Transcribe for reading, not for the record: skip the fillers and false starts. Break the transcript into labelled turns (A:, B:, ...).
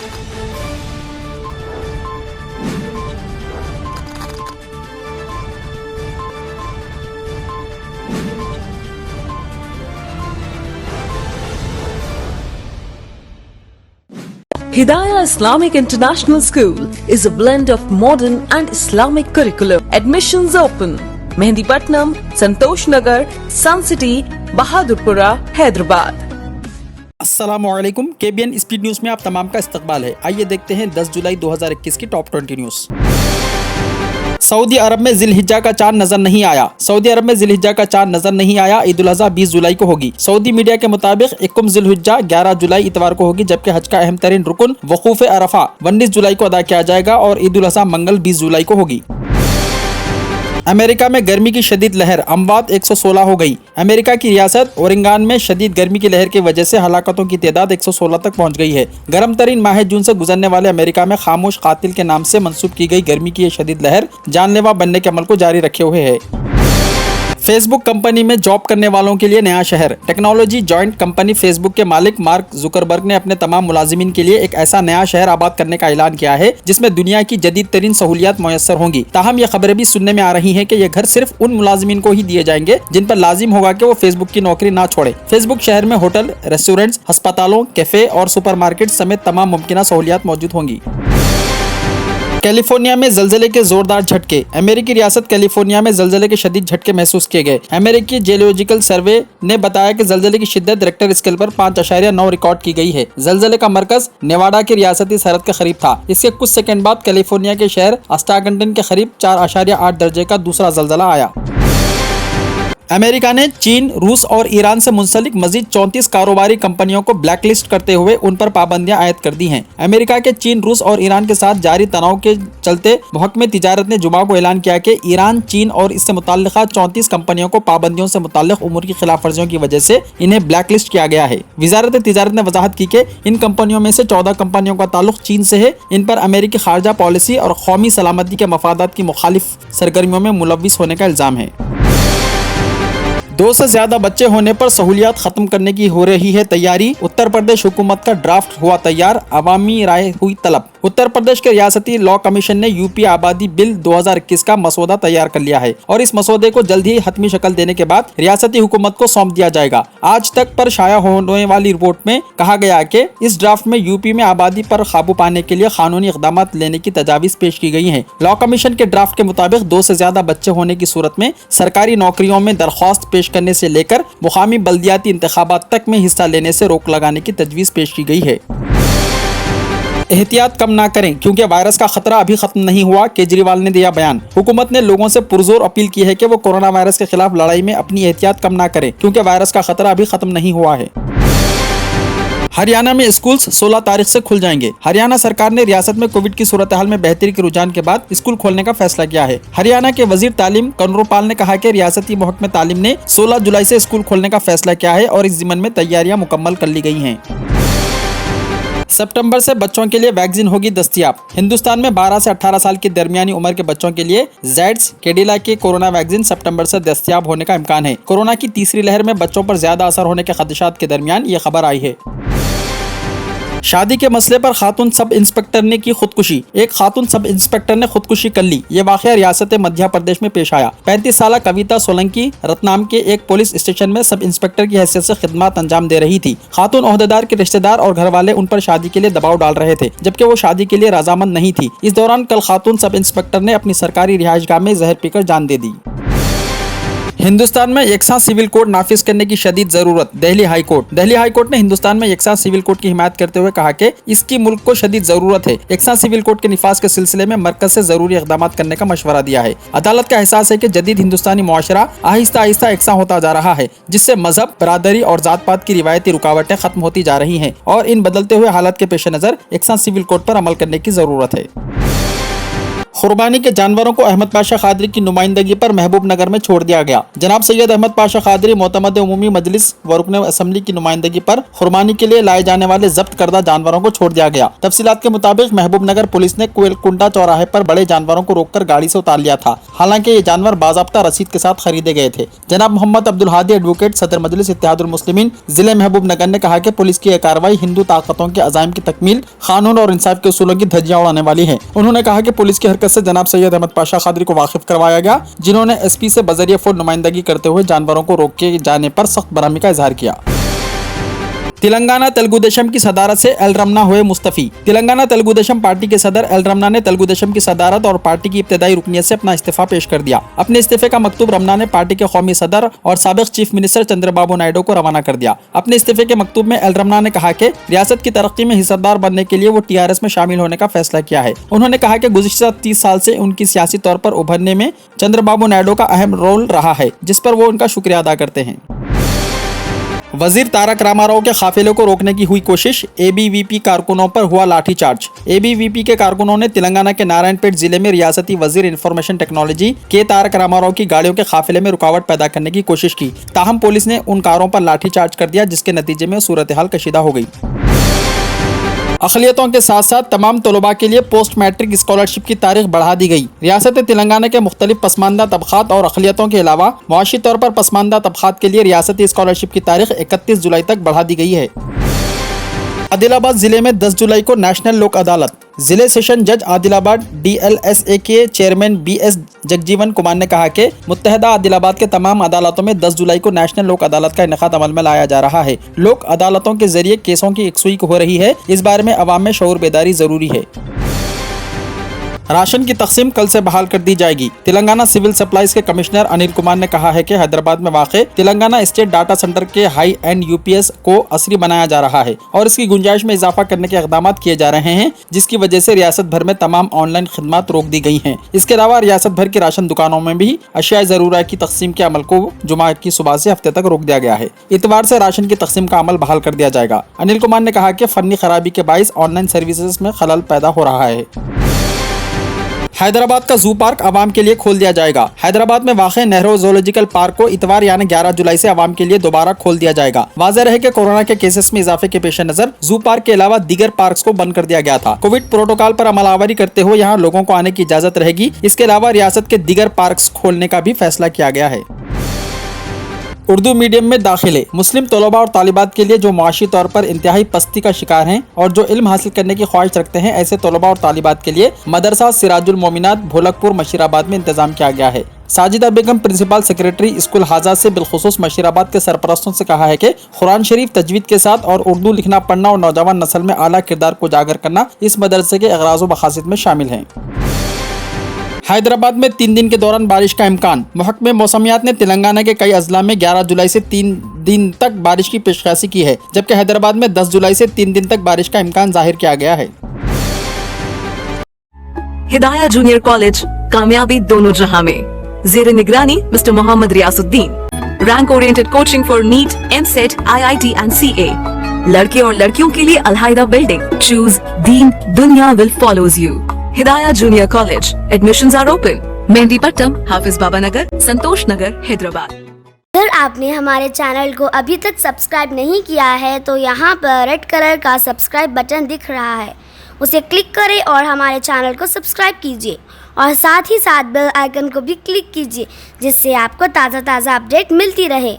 A: Hidayah Islamic International School is a blend of modern and Islamic curriculum. Admissions open. Mehndipatnam, Santosh Nagar, Sun City, Bahadurpura, Hyderabad.
B: अस्सलामुअलैकुम, KBN speed news में आप तमाम का इस्तकबाल है। आइए देखते हैं 10 जुलाई 2021 की टॉप 20 न्यूज़। सऊदी अरब में जिलहिज्जा का चांद नजर नहीं आया। सऊदी अरब में जिलहिज्जा का चांद नजर नहीं आया। ईद उल अज़हा 20 जुलाई को होगी। सऊदी मीडिया के मुताबिक इक्कुम जिलहिज्जा 11 जुलाई इतवार को होगी, जबकि हज का अहम तरीन रुकन वकूफ अरफा 19 जुलाई को अदा किया जाएगा और ईद उल अज़हा मंगल 20 जुलाई को होगी। अमेरिका में गर्मी की शदीद लहर, अमवात 116 हो गई। अमेरिका की रियासत ओरेगॉन में शदीद गर्मी की लहर की वजह से हलाकतों की तादाद 116 तक पहुंच गई है। गर्म तरीन माह जून से गुजरने वाले अमेरिका में खामोश कातिल के नाम से मंसूब की गई गर्मी की यह शदीद लहर जानलेवा बनने के अमल को जारी रखे हुए है। फेसबुक कंपनी में जॉब करने वालों के लिए नया शहर। टेक्नोलॉजी जॉइंट कंपनी फेसबुक के मालिक मार्क जुकरबर्ग ने अपने तमाम मुलाजिमीन के लिए एक ऐसा नया शहर आबाद करने का ऐलान किया है जिसमें दुनिया की जदीद तरीन सहूलियात मुयस्सर होंगी। ताहम यह खबरें भी सुनने में आ रही हैं कि यह घर सिर्फ उन मुलाजिमीन को ही दिए जाएंगे जिन पर लाजिम होगा कि वो फेसबुक की नौकरी ना छोड़े। फेसबुक शहर में होटल, रेस्टोरेंट्स, अस्पतालों, कैफे और सुपरमार्केट समेत तमाम मुमकिन सहूलियात मौजूद होंगी। कैलिफोर्निया में जलजले के जोरदार झटके। अमेरिकी रियासत कैलिफोर्निया में जलजले के शदीद झटके महसूस किए गए। अमेरिकी जियोलॉजिकल सर्वे ने बताया कि जलजले की शिद्दत रिक्टर स्केल पर 5.9 रिकॉर्ड की गई है। जलजले का मरकज नेवाडा की रियासती सरहद के करीब था। इसके कुछ सेकंड बाद कैलिफोर्निया के शहर अस्टागंटन के करीब 4.8 दर्जे का दूसरा जलजला आया। अमेरिका ने चीन, रूस और ईरान से मुंसलिक मजीद 34 कारोबारी कंपनियों को ब्लैकलिस्ट करते हुए उन पर पाबंदियां आयद कर दी हैं। अमेरिका के चीन, रूस और ईरान के साथ जारी तनाव के चलते महकमे तिजारत ने जुमा को ऐलान किया कि ईरान, चीन और इससे मुताल्लिका 34 कंपनियों को पाबंदियों से मुताल्लिक उमूर की खिलाफ वर्जियों की वजह से इन्हें ब्लैकलिस्ट किया गया है। वजारत तिजारत ने वजाहत की कि इन कंपनियों में से 14 कंपनियों का ताल्लुक चीन से है। इन पर अमेरिकी खारजा पॉलिसी और कौमी सलामती के मफादात की मुखालिफ सरगर्मियों में मुलव्विस होने का इल्जाम है। 2 से ज्यादा बच्चे होने पर सहूलियात खत्म करने की हो रही है तैयारी। उत्तर प्रदेश हुकूमत का ड्राफ्ट हुआ तैयार, अवामी राय हुई तलब। उत्तर प्रदेश के रियासती लॉ कमीशन ने यूपी आबादी बिल 2021 का मसौदा तैयार कर लिया है और इस मसौदे को जल्द ही हतमी शक्ल देने के बाद रियासती हुकूमत को सौंप दिया जाएगा। आज तक पर शाया होने वाली रिपोर्ट में कहा गया कि इस ड्राफ्ट में यूपी में आबादी पर काबू पाने के लिए कानूनी इकदाम लेने की तजावीज पेश की गई है। लॉ कमीशन के ड्राफ्ट के मुताबिक 2 से ज्यादा बच्चे होने की सूरत में सरकारी नौकरियों में दरख्वास्त पेश करने से लेकर मुकामी बल्दियाती इंतखाबात तक में हिस्सा लेने से रोक लगाने की तजवीज पेश की गई है। एहतियात कम ना करें क्योंकि वायरस का खतरा अभी खत्म नहीं हुआ, केजरीवाल ने दिया बयान। हुकूमत ने लोगों से पुरजोर अपील की है कि वो कोरोना वायरस के खिलाफ लड़ाई में अपनी एहतियात कम ना करें क्योंकि वायरस का खतरा अभी खत्म नहीं हुआ है। हरियाणा में स्कूल्स 16 तारीख से खुल जाएंगे। हरियाणा सरकार ने रियासत में कोविड की सूरत हाल में बेहतरी के रुझान के बाद स्कूल खोलने का फैसला किया है। हरियाणा के वजीर तालीम कंवरपाल ने कहा कि रियासती महकमे तालीम ने 16 जुलाई से स्कूल खोलने का फैसला किया है और इस जिम्मन में तैयारियां मुकम्मल कर ली गई हैं। सितंबर से बच्चों के लिए वैक्सीन होगी दस्तयाब। हिंदुस्तान में 12 से 18 साल की दरमियानी उम्र के बच्चों के लिए ज़ायड्स कैडिला की कोरोना वैक्सीन सितंबर से दस्तयाब होने का इम्कान है। कोरोना की तीसरी लहर में बच्चों पर ज्यादा असर होने के खदशात के दरमियान ये खबर आई है। शादी के मसले पर खातून सब इंस्पेक्टर ने की खुदकुशी। एक खातून सब इंस्पेक्टर ने खुदकुशी कर ली। ये वाकया रियासत मध्य प्रदेश में पेश आया। 35 साल कविता सोलंकी रतनाम के एक पुलिस स्टेशन में सब इंस्पेक्टर की हैसियत से खिदमत अंजाम दे रही थी। खातून ओहदेदार के रिश्तेदार और घर वाले उन पर शादी के लिए दबाव डाल रहे थे, जबकि वो शादी के लिए रजामंद नहीं थी। इस दौरान कल खातून सब इंस्पेक्टर ने अपनी सरकारी रिहाइशगाह में जहर पीकर जान दे दी। हिंदुस्तान में यकसा सिविल कोड नाफिज करने की शदीद जरूरत। दिल्ली हाई कोर्ट ने हिंदुस्तान में यकसा सिविल कोड की हिमायत करते हुए कहा कि इसकी मुल्क को शदीद जरूरत है। यकसा सिविल कोड के निफाज के सिलसिले में मरकज से जरूरी इकदाम करने का मशवरा दिया है। अदालत का एहसास है कि जदीद हिंदुस्तानी मुआशरा आहिस्ता आहिस्ता यकसा होता जा रहा है, जिससे मजहब, बरादरी और जात पात की रिवायती रुकावटें खत्म होती जा रही हैं और इन बदलते हुए हालात के पेश नजर यकसा सिविल कोड पर अमल करने की जरूरत है। कुर्बानी के जानवरों को अहमद पाशा कादरी की नुमाइंदगी पर महबूब नगर में छोड़ दिया गया। जनाब सैयद अहमद पाशा कादरी मोतमद उमूमी मजलिस व रुकन असम्बली की नुमाइंदगी पर कुर्बानी के लिए लाए जाने वाले जब्त करदा जानवरों को छोड़ दिया गया। तफसीलात के मुताबिक महबूब नगर पुलिस ने कुंडा चौराहे पर बड़े जानवरों को रोककर गाड़ी से उतार लिया था। हालांकि ये जानवर बाज़ाब्ता रसीद के साथ खरीदे गए थे। जनाब मोहम्मद अब्दुल हादी एडवोकेट सदर मजलिस इत्तेहादुल मुस्लिमीन जिले महबूब नगर ने कहा कि पुलिस की यह कार्रवाई हिंदू ताकतों के अज़ाइम की तकमील, कानून और इंसाफ के उसूलों की धज्जियां उड़ाने वाली है। उन्होंने कहा कि पुलिस की हरकत से जनाब सैयद अहमद पाशा कादरी को वाकिफ करवाया गया, जिन्होंने एसपी से बजरिया फोन नुमाइंदगी करते हुए जानवरों को रोके जाने पर सख्त बरहमी का इजहार किया। तेलंगाना तेलुगु देशम की सदारत से एल रमना हुए मुस्तफी। तेलंगाना तेलुगु देशम पार्टी के सदर एल रमना ने तेलुगु देशम की सदारत और पार्टी की इब्तदाई रुकनियत से अपना इस्तीफा पेश कर दिया। अपने इस्तीफे का मकतूब रमना ने पार्टी के कौमी सदर और साबिक चीफ मिनिस्टर चंद्रबाबू नायडू को रवाना कर दिया। अपने इस्तीफे के मकतूब में एल रमना ने कहा कि रियासत की तरक्की में हिस्सेदार बनने के लिए वो TRS में शामिल होने का फैसला किया है। उन्होंने कहा कि गुज़िश्ता 30 साल से उनकी सियासी तौर पर उभरने में चंद्रबाबू नायडू का अहम रोल रहा है, जिस पर वो उनका शुक्रिया अदा करते हैं। वजीर तारक रामाराव के काफिले को रोकने की हुई कोशिश, ABVP कारकुनों पर हुआ लाठीचार्ज। ABVP के कारकुनों ने तेलंगाना के नारायणपेट जिले में रियासती वजीर इंफॉर्मेशन टेक्नोलॉजी के तारक रामाराव की गाड़ियों के काफिले में रुकावट पैदा करने की कोशिश की। ताहम पुलिस ने उन कारों पर लाठीचार्ज कर दिया, जिसके नतीजे में सूरत हाल कशीदा हो गई। अक़लियतों के साथ साथ तमाम तलबा के लिए पोस्ट मैट्रिक स्कॉलरशिप की तारीख बढ़ा दी गई। रियासत तेलंगाना के मुख्तलिफ पसमानदा तबक़ात और अक़लियतों के अलावा मुआशी तौर पर पसमानदा तबक़ात के लिए रियासती स्कॉलरशिप की तारीख 31 जुलाई तक बढ़ा दी गई है। आदिलाबाद जिले में 10 जुलाई को नेशनल लोक अदालत। जिले सेशन जज आदिलाबाद DLSA के चेयरमैन BS जगजीवन कुमार ने कहा कि मुत्तहदा आदिलाबाद के तमाम अदालतों में 10 जुलाई को नेशनल लोक अदालत का इनेकाद अमल में लाया जा रहा है। लोक अदालतों के जरिए केसों की यकसुई हो रही है। इस बारे में अवाम में शऊर बेदारी जरूरी है। राशन की तकसीम कल से बहाल कर दी जाएगी। तेलंगाना सिविल सप्लाईज के कमिश्नर अनिल कुमार ने कहा है कि हैदराबाद में वाक़े तेलंगाना स्टेट डाटा सेंटर के हाई एंड UPS को असरी बनाया जा रहा है और इसकी गुंजाइश में इजाफा करने के इक़दाम किए जा रहे हैं, जिसकी वजह से रियासत भर में तमाम ऑनलाइन खिदमत रोक दी गई हैं। इसके अलावा रियासत भर की राशन दुकानों में भी अशिया ज़रूरत की तकसीम के अमल को जुमा की सुबह से हफ्ते तक रोक दिया गया है। इतवार से राशन की तकसीम का अमल बहाल कर दिया जाएगा। अनिल कुमार ने कहा कि फन्नी खराबी के बाइस ऑनलाइन सर्विसेज में खलल पैदा हो रहा है। हैदराबाद का जू पार्क आवाम के लिए खोल दिया जाएगा। हैदराबाद में वाक़े नेहरू ज़ूलॉजिकल पार्क को इतवार यानी 11 जुलाई से आवाम के लिए दोबारा खोल दिया जाएगा। वाज़ेह रहे कि कोरोना के केसेस में इजाफे के पेश नजर जू पार्क के अलावा दीगर पार्क्स को बंद कर दिया गया था। कोविड प्रोटोकॉल पर अमलावरी करते हुए यहाँ लोगों को आने की इजाजत रहेगी। इसके अलावा रियासत के दीगर पार्क्स खोलने का भी फैसला किया गया है। उर्दू मीडियम में दाखिले। मुस्लिम तलबा और तालिबात के लिए जो मुआशी तौर पर इंतहाई पस्ती का शिकार हैं और जो इल्म हासिल करने की ख्वाहिश रखते हैं, ऐसे तलबा और तालिबात के लिए मदरसा सिराजुल मोमिनात भोलकपुर मशीराबाद में इंतजाम किया गया है। साजिदा बेगम प्रिंसिपल सेक्रेटरी स्कूल हाजा से बिलखुसूस मशीराबाद के सरपरस्तों से कहा है कि कुरान शरीफ तजवीद के साथ और उर्दू लिखना पढ़ना और नौजवान नस्ल में आला किरदार को उजागर करना इस मदरसे के अगराज़ व मकासिद में शामिल हैं। हैदराबाद में 3 दिन के दौरान बारिश का इम्कान। महकमे मौसमियात ने तेलंगाना के कई अजला में 11 जुलाई से 3 दिन तक बारिश की पेशकशी की है, जबकि हैदराबाद में 10 जुलाई से 3 दिन तक बारिश का इम्कान जाहिर किया गया है।
A: हिदाया जूनियर कॉलेज, कामयाबी दोनों जहां में। ज़ेरे निगरानी mister Mohammed Riasuddin. Rank oriented coaching for NEET, MSET, IIT and CA। लड़के और लड़कियों के लिए अलहायदा बिल्डिंग। चूज दीन, दुनिया will follows you. Hidaya junior college. Admissions are open. Mehdipatnam, Hafiz Baba Nagar, Santosh Nagar, Hyderabad.
C: अगर आपने हमारे चैनल को अभी तक सब्सक्राइब नहीं किया है तो यहाँ पर रेड कलर का सब्सक्राइब बटन दिख रहा है, उसे क्लिक करें और हमारे चैनल को सब्सक्राइब कीजिए और साथ ही साथ बेल आइकन को भी क्लिक कीजिए, जिससे आपको ताज़ा अपडेट मिलती रहे।